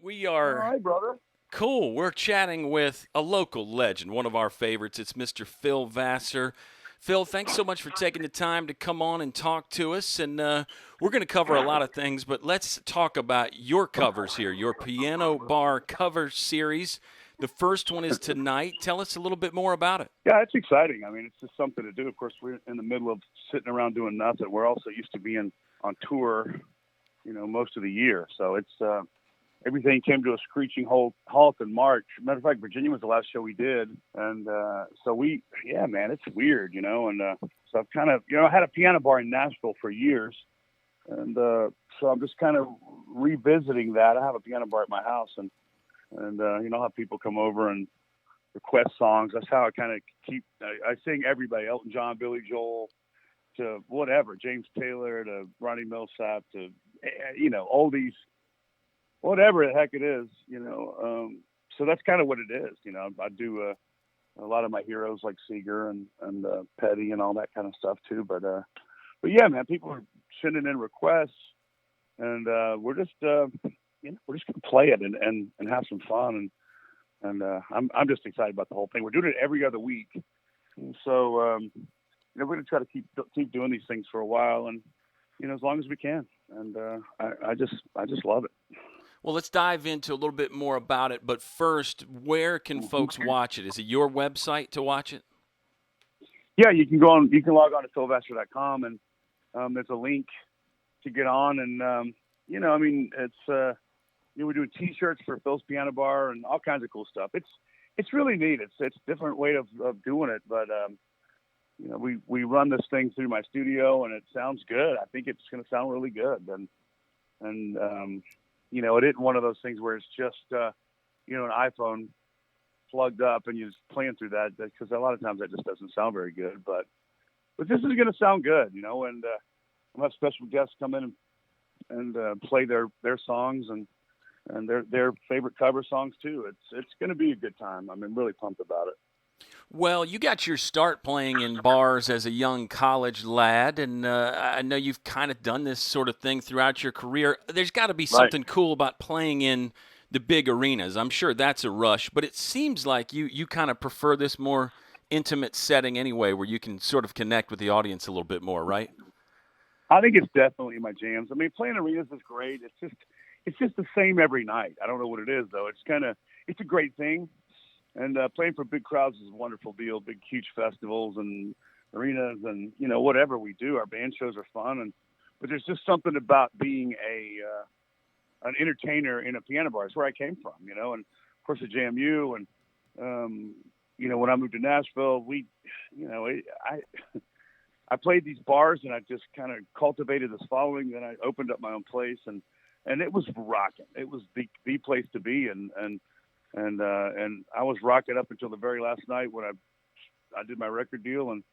We All are right, brother. cool. We're chatting with a local legend, one of our favorites. It's Mr. Phil Vassar. Phil, thanks so much for taking the time to come on and talk to us. And we're going to cover a lot of things, but let's talk about your covers here, your piano bar cover series. The first one is tonight. Tell us a little bit more about it. Yeah, it's exciting. I mean, it's just something to do. Of course, we're in the middle of sitting around doing nothing. We're also used to being on tour, most of the year. So it's everything came to a screeching halt in March. Matter of fact, Virginia was the last show we did, and man, it's weird, And so I've kind of, I had a piano bar in Nashville for years, and so I'm just kind of revisiting that. I have a piano bar at my house, and I'll have people come over and request songs. That's how I kind of keep. I sing everybody: Elton John, Billy Joel, to whatever, James Taylor, to Ronnie Millsap, to oldies, whatever the heck it is. So that's kind of what it is. I do a lot of my heroes like Seeger and Petty and all that kind of stuff too. But yeah, man, people are sending in requests, and we're just we're just gonna play it and have some fun, and I'm just excited about the whole thing. We're doing it every other week, and so we're gonna try to keep doing these things for a while, and as long as we can. And I just love it. Well, let's dive into a little bit more about it. But first, where can folks watch it? Is it your website to watch it? Yeah, you can log on to philvassar.com, and there's a link to get on. And it's we're doing T-shirts for Phil's Piano Bar and all kinds of cool stuff. It's really neat. It's a different way of doing it, but we run this thing through my studio, and it sounds good. I think it's going to sound really good, and it isn't one of those things where it's just an iPhone plugged up and you're just playing through that, because a lot of times that just doesn't sound very good. But this is going to sound good, and I'll have special guests come in and play their songs and their favorite cover songs too. It's going to be a good time. I'm really pumped about it. Well, you got your start playing in bars as a young college lad, and I know you've kind of done this sort of thing throughout your career. There's got to be something cool about playing in the big arenas. I'm sure that's a rush, but it seems like you kind of prefer this more intimate setting anyway, where you can sort of connect with the audience a little bit more, right? I think it's definitely my jams. I mean, playing arenas is great. It's just the same every night. I don't know what it is, though. It's a great thing. And playing for big crowds is a wonderful deal. Big, huge festivals and arenas, and whatever we do, our band shows are fun. But there's just something about being an entertainer in a piano bar. It's where I came from, and of course at JMU, and when I moved to Nashville, I played these bars, and I just kind of cultivated this following. Then I opened up my own place, and it was rocking. It was the place to be, and I was rocking up until the very last night when I did my record deal and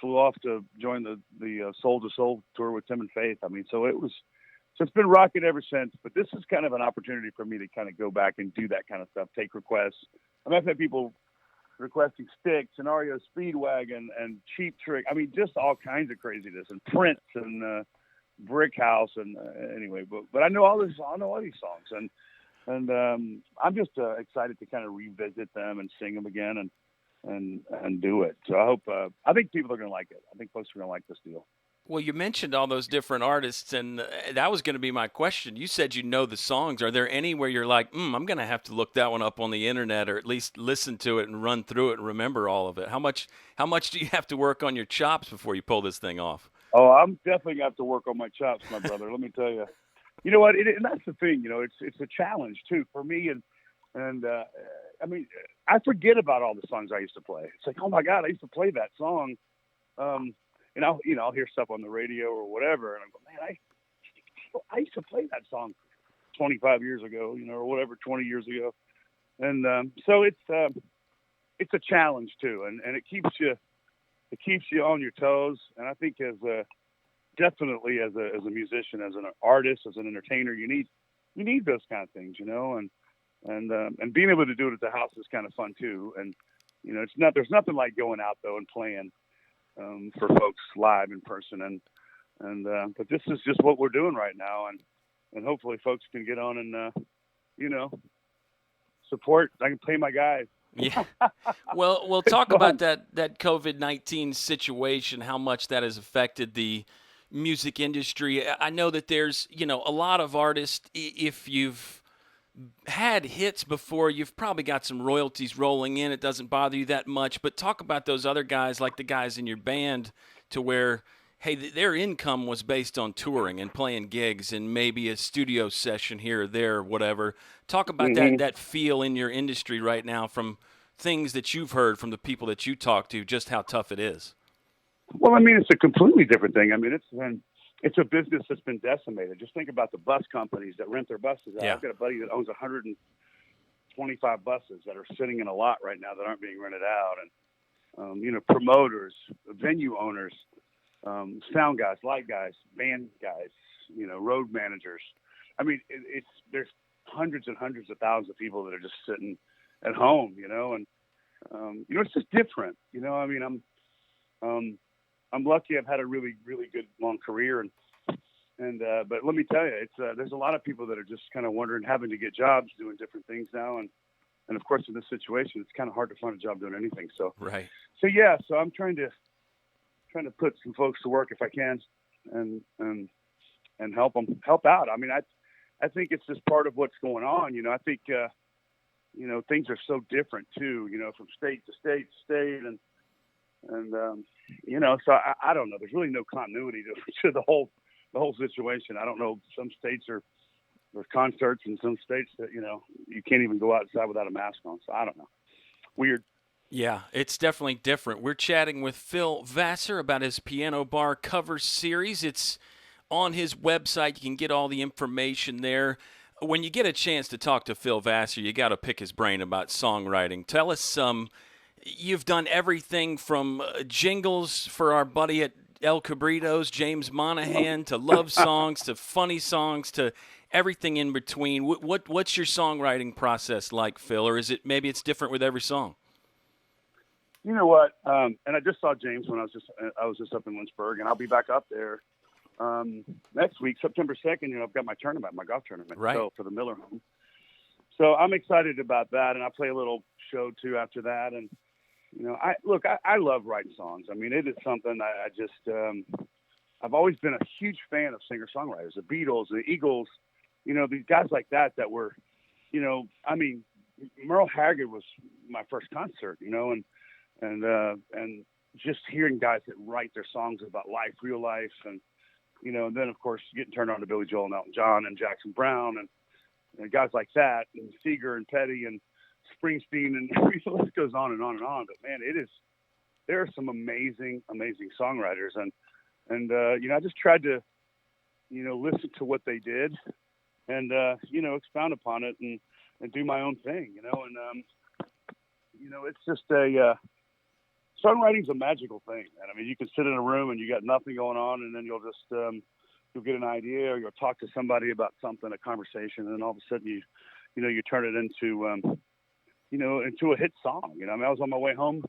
flew off to join the Soul to Soul tour with Tim and Faith. I mean, so it's been rocking ever since. But this is kind of an opportunity for me to kind of go back and do that kind of stuff, take requests. I mean, I've had people requesting Styx and REO Speedwagon and Cheap Trick. I mean, just all kinds of craziness, and Prince and Brick House, and anyway. But I know all these songs, and I'm just excited to kind of revisit them and sing them again and do it. So I think people are going to like it. I think folks are going to like this deal. Well, you mentioned all those different artists, and that was going to be my question. You said you know the songs. Are there any where you're like, I'm going to have to look that one up on the internet, or at least listen to it and run through it and remember all of it? How much do you have to work on your chops before you pull this thing off? Oh, I'm definitely going to have to work on my chops, my brother. Let me tell you. You know what? And that's the thing. It's a challenge too for me, and I mean, I forget about all the songs I used to play. It's like, oh my God, I used to play that song. And I'll hear stuff on the radio or whatever, and I go, man, I used to play that song 25 years ago, or whatever, 20 years ago, and so it's a challenge too, and it keeps you on your toes. And I think definitely as a musician, as an artist, as an entertainer, you need those kind of things, and being able to do it at the house is kind of fun too. And there's nothing like going out though and playing for folks live in person, but this is just what we're doing right now, and hopefully folks can get on support. I can pay my guys. Yeah. Well, we'll talk about that COVID-19 situation, how much that has affected the music industry. I know that there's, a lot of artists, if you've had hits before, you've probably got some royalties rolling in. It doesn't bother you that much. But talk about those other guys, like the guys in your band, to where, hey, their income was based on touring and playing gigs and maybe a studio session here or there or whatever. Talk about that feel in your industry right now from things that you've heard from the people that you talk to, just how tough it is. Well, I mean, it's a completely different thing. I mean, it's a business that's been decimated. Just think about the bus companies that rent their buses out. Yeah. I've got a buddy that owns 125 buses that are sitting in a lot right now that aren't being rented out. And, promoters, venue owners, sound guys, light guys, band guys, road managers. I mean, there's hundreds and hundreds of thousands of people that are just sitting at home, and, it's just different. I mean, I'm lucky. I've had a really, really good long career, but let me tell you, there's a lot of people that are just kind of wondering, having to get jobs, doing different things now, and of course, in this situation, it's kind of hard to find a job doing anything. So, right. So yeah, so I'm trying to put some folks to work if I can, and help out. I mean, I think it's just part of what's going on. I think things are so different too. From state to state to state, and so I don't know. There's really no continuity to the whole situation. I don't know. Some states there's concerts in some states that you can't even go outside without a mask on. So I don't know. Weird. Yeah, it's definitely different. We're chatting with Phil Vassar about his piano bar cover series. It's on his website. You can get all the information there. When you get a chance to talk to Phil Vassar, you got to pick his brain about songwriting. Tell us you've done everything from jingles for our buddy at El Cabrito's, James Monahan, to love songs, to funny songs, to everything in between. What's your songwriting process like, Phil? Or is it maybe it's different with every song? You know what? And I just saw James when I was just up in Lynchburg, and I'll be back up there next week, September 2nd. I've got my golf tournament, right, so for the Miller home. So I'm excited about that, and I play a little show too after that. And I love writing songs. I mean, it is something I just I've always been a huge fan of singer-songwriters, the Beatles, the Eagles. These guys like that were, I mean, Merle Haggard was my first concert, and just hearing guys that write their songs about life, real life, and and then of course getting turned on to Billy Joel and Elton John and Jackson Brown and guys like that, and Seeger and Petty and Springsteen, and the list goes on and on and on. But man, there are some amazing songwriters, and I just tried to listen to what they did, and expound upon it and do my own thing, and it's just songwriting's a magical thing. And I mean, you can sit in a room and you got nothing going on, and then you'll just you'll get an idea, or you'll talk to somebody about something, a conversation, and then all of a sudden you turn it into into a hit song. I mean, I was on my way home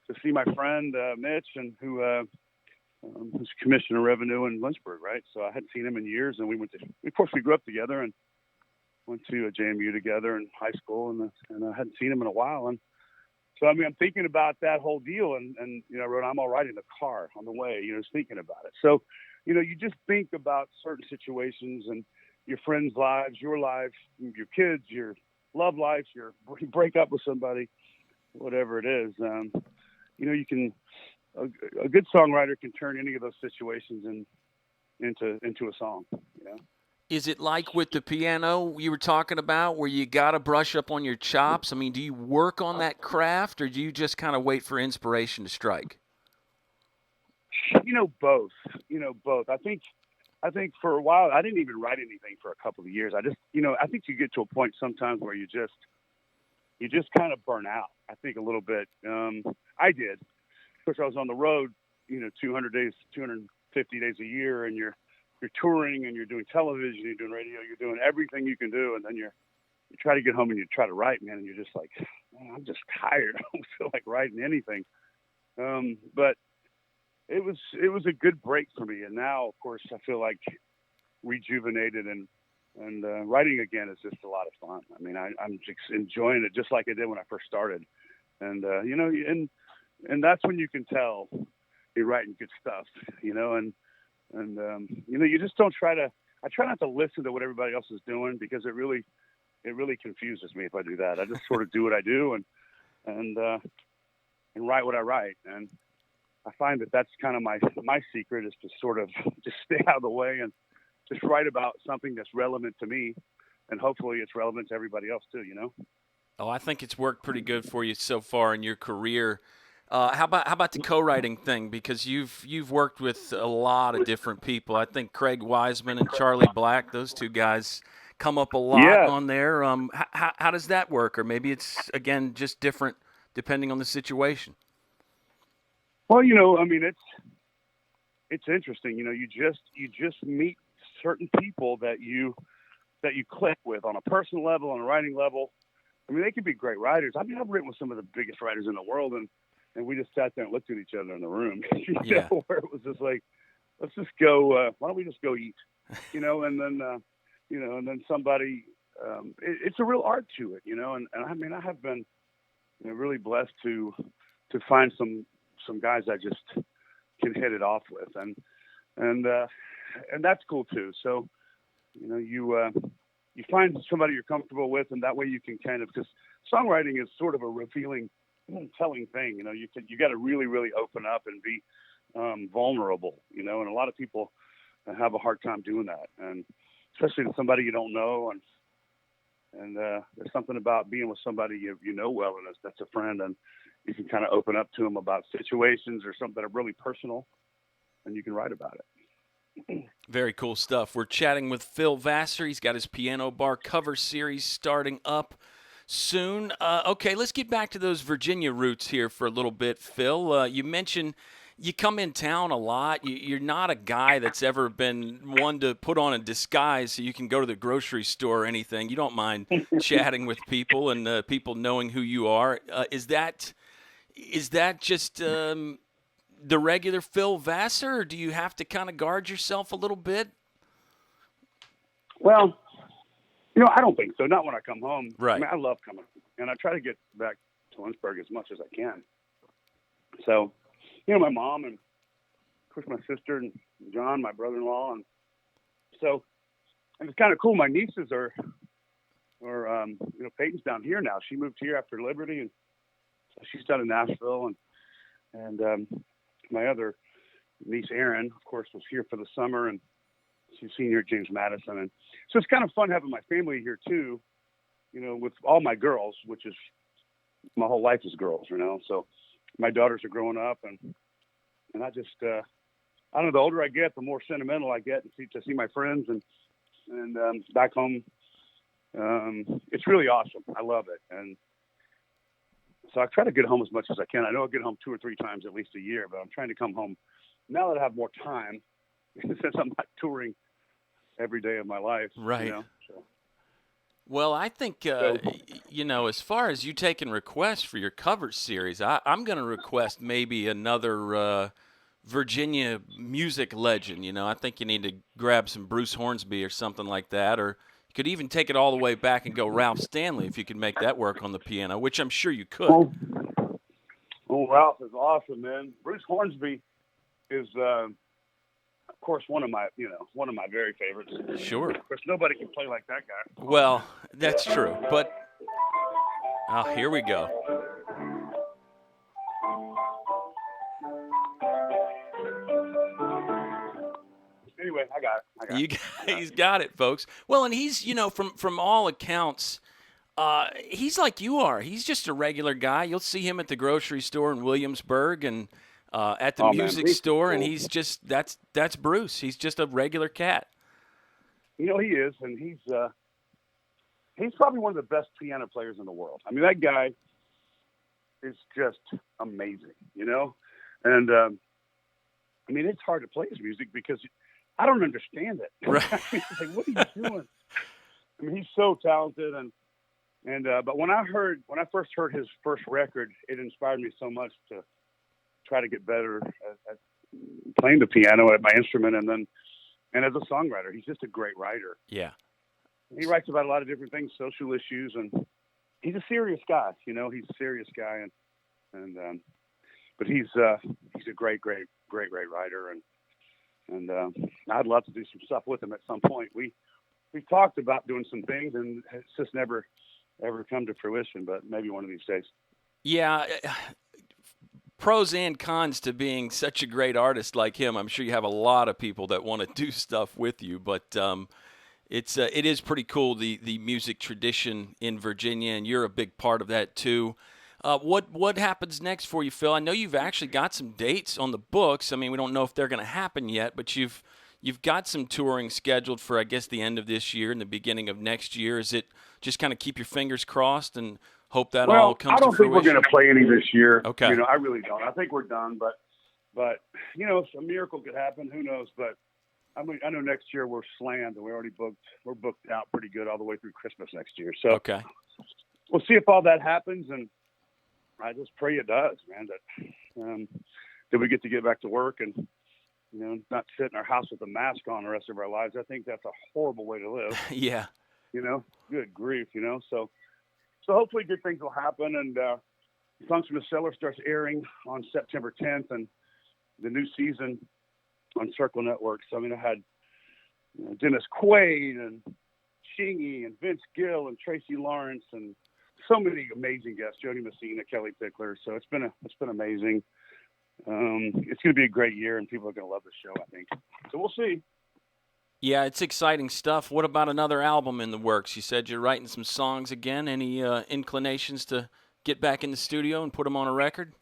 to see my friend Mitch, and who's commissioner of revenue in Lynchburg, right? So I hadn't seen him in years, and of course we grew up together and went to JMU together in high school, and I hadn't seen him in a while. And so, I mean, I'm thinking about that whole deal, and I wrote, I'm all right in the car on the way, thinking about it. So, you just think about certain situations and your friends' lives, your life, your kids, your love life, you break up with somebody, whatever it is. You can, a good songwriter can turn any of those situations into a song, Is it like with the piano you were talking about, where you got to brush up on your chops? I mean, do you work on that craft, or do you just kind of wait for inspiration to strike? Both. Both. I think for a while I didn't even write anything for a couple of years. I just, I think you get to a point sometimes where you just kind of burn out. I think a little bit. I did. Of course, I was on the road, 200 days, 250 days a year, and you're touring, and you're doing television, you're doing radio, you're doing everything you can do, and then you try to get home and you try to write, man, and you're just like, man, I'm just tired. I don't feel like writing anything. But it was a good break for me, and now, of course, I feel like rejuvenated and writing again is just a lot of fun. I mean, I'm just enjoying it just like I did when I first started. And, and that's when you can tell you're writing good stuff, and you just don't I try not to listen to what everybody else is doing, because it really confuses me if I do that. I just sort of do what I do and write what I write. And I find that that's kind of my secret, is to sort of just stay out of the way and just write about something that's relevant to me, and hopefully it's relevant to everybody else too, Oh, I think it's worked pretty good for you so far in your career. How about the co-writing thing? Because you've worked with a lot of different people. I think Craig Wiseman and Charlie Black, those two guys, come up a lot on there. How does that work? Or maybe it's, again, just different depending on the situation. Well, I mean, it's interesting. You just meet certain people that you click with on a personal level, on a writing level. I mean, they could be great writers. I mean, I've written with some of the biggest writers in the world, and we just sat there and looked at each other in the room, where it was just like, let's just go, why don't we just go eat, and then somebody, it's a real art to it, and I mean, I have been really blessed to find some guys I just can hit it off with, and that's cool too. So, you find somebody you're comfortable with, and that way you can kind of, because songwriting is sort of a revealing, telling thing. You got to really, really open up and be vulnerable. And a lot of people have a hard time doing that, and especially to somebody you don't know. And there's something about being with somebody you know well, and that's a friend, and you can kind of open up to them about situations or something that are really personal, and you can write about it. Very cool stuff. We're chatting with Phil Vassar. He's got his Piano Bar cover series starting up soon. Okay, let's get back to those Virginia roots here for a little bit, Phil. You mentioned you come in town a lot. You're not a guy that's ever been one to put on a disguise so you can go to the grocery store or anything. You don't mind chatting with people and people knowing who you are. Is that just the regular Phil Vassar, or do you have to kind of guard yourself a little bit? Well, I don't think so. Not when I come home. Right. I mean, I love coming, and I try to get back to Lynchburg as much as I can. So, my mom and, of course, my sister and John, my brother-in-law, and it's kind of cool. My nieces are Peyton's down here now. She moved here after Liberty, and so she's down in Nashville, and my other niece, Erin, of course, was here for the summer, and she's senior at James Madison. And so it's kind of fun having my family here too, with all my girls, which is my whole life is girls, so my daughters are growing up, and I just, I don't know, the older I get, the more sentimental I get to see my friends and back home. It's really awesome. I love it. And so I try to get home as much as I can. I know I get home 2 or 3 times at least a year, but I'm trying to come home now that I have more time, since I'm not touring every day of my life. Right. So. Well, I think, as far as you taking requests for your cover series, I'm going to request maybe another Virginia music legend. I think you need to grab some Bruce Hornsby or something like that, or you could even take it all the way back and go Ralph Stanley if you could make that work on the piano, which I'm sure you could. Oh, Ralph is awesome, man. Bruce Hornsby is, of course, one of my very favorites. Sure. Of course, nobody can play like that guy. Well, that's true. But here we go. Anyway, I got it. He's got it, folks. Well, and he's, from all accounts, he's like you are. He's just a regular guy. You'll see him at the grocery store in Williamsburg and at the music store, cool. And he's just that's Bruce. He's just a regular cat. He is, and he's probably one of the best piano players in the world. I mean, that guy is just amazing, And I mean, it's hard to play his music because I don't understand it. Right. It's like, what are you doing? I mean, he's so talented, but when I first heard his first record, it inspired me so much to try to get better at playing the piano at my instrument, and as a songwriter. He's just a great writer. Yeah. he writes about a lot of different things, social issues, and he's a serious guy. He's a serious guy, but he's a great writer, and I'd love to do some stuff with him at some point. We've talked about doing some things, and it's just never ever come to fruition. But maybe one of these days. Yeah. Pros and cons to being such a great artist like him. I'm sure you have a lot of people that want to do stuff with you, but it is pretty cool, the music tradition in Virginia, and you're a big part of that too. What happens next for you, Phil? I know you've actually got some dates on the books. I mean, we don't know if they're going to happen yet, but you've got some touring scheduled for, I guess, the end of this year and the beginning of next year. Is it just kind of keep your fingers crossed and hope that all comes to fruition? I don't think we're going to play any this year. Okay. I really don't. I think we're done, but if a miracle could happen, who knows? But I know next year we're slammed, and we're booked out pretty good all the way through Christmas next year. So okay, we'll see if all that happens, and I just pray it does, man. That we get to get back to work and not sit in our house with a mask on the rest of our lives. I think that's a horrible way to live. Yeah. Good grief. So hopefully good things will happen, and Songs from the Cellar starts airing on September 10th, and the new season on Circle Network. So I had Dennis Quaid and Chingy and Vince Gill and Tracy Lawrence and so many amazing guests, Jody Messina, Kelly Pickler. So it's been amazing. It's going to be a great year, and people are going to love the show, I think. So we'll see. Yeah, it's exciting stuff. What about another album in the works? You said you're writing some songs again. Any inclinations to get back in the studio and put them on a record?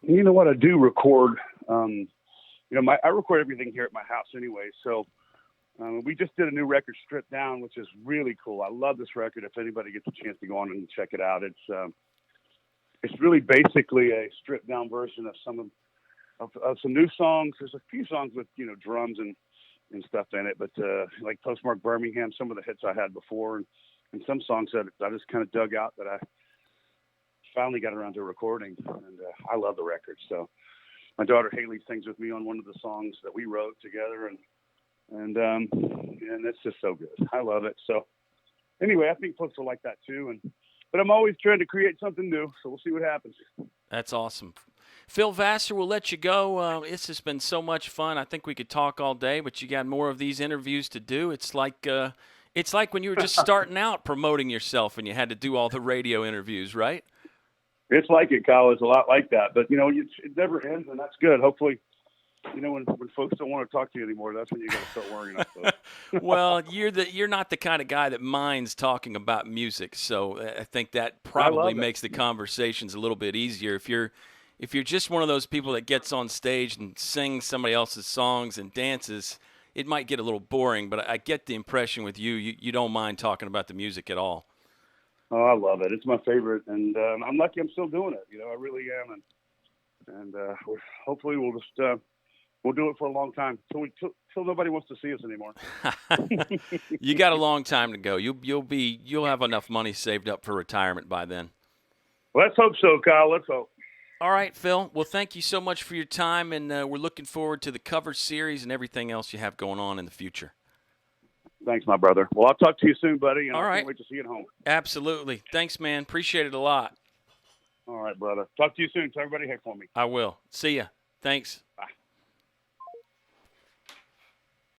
You know what? I do record. I record everything here at my house anyway. So we just did a new record, Stripped Down, which is really cool. I love this record. If anybody gets a chance to go on and check it out, it's really basically a stripped down version of some new songs. There's a few songs with drums and stuff in it, but like Postmark Birmingham, some of the hits I had before, and some songs that I just kind of dug out that I finally got around to recording, and I love the record. So my daughter Haley sings with me on one of the songs that we wrote together, and it's just so good. I love it. So anyway, I think folks will like that too, but I'm always trying to create something new, so we'll see what happens. That's awesome. Phil Vassar, we'll let you go. It's just been so much fun. I think we could talk all day, but you got more of these interviews to do. It's like when you were just starting out promoting yourself and you had to do all the radio interviews, right? It's like it, Kyle. It's a lot like that, but it never ends, and that's good. Hopefully, when folks don't want to talk to you anymore, that's when you got to start worrying about stuff. Well, you're not the kind of guy that minds talking about music, so I think that probably makes the conversations a little bit easier. If you're just one of those people that gets on stage and sings somebody else's songs and dances, it might get a little boring. But I get the impression with you don't mind talking about the music at all. Oh, I love it. It's my favorite, and I'm lucky I'm still doing it. I really am, and hopefully we'll just. We'll do it for a long time till nobody wants to see us anymore. You got a long time to go. You'll have enough money saved up for retirement by then. Let's hope so, Kyle. Let's hope. All right, Phil. Well, thank you so much for your time, and we're looking forward to the cover series and everything else you have going on in the future. Thanks, my brother. Well, I'll talk to you soon, buddy, and All right. I can't wait to see you at home. Absolutely. Thanks, man. Appreciate it a lot. All right, brother. Talk to you soon. Tell everybody hey for me. I will. See ya. Thanks. Bye.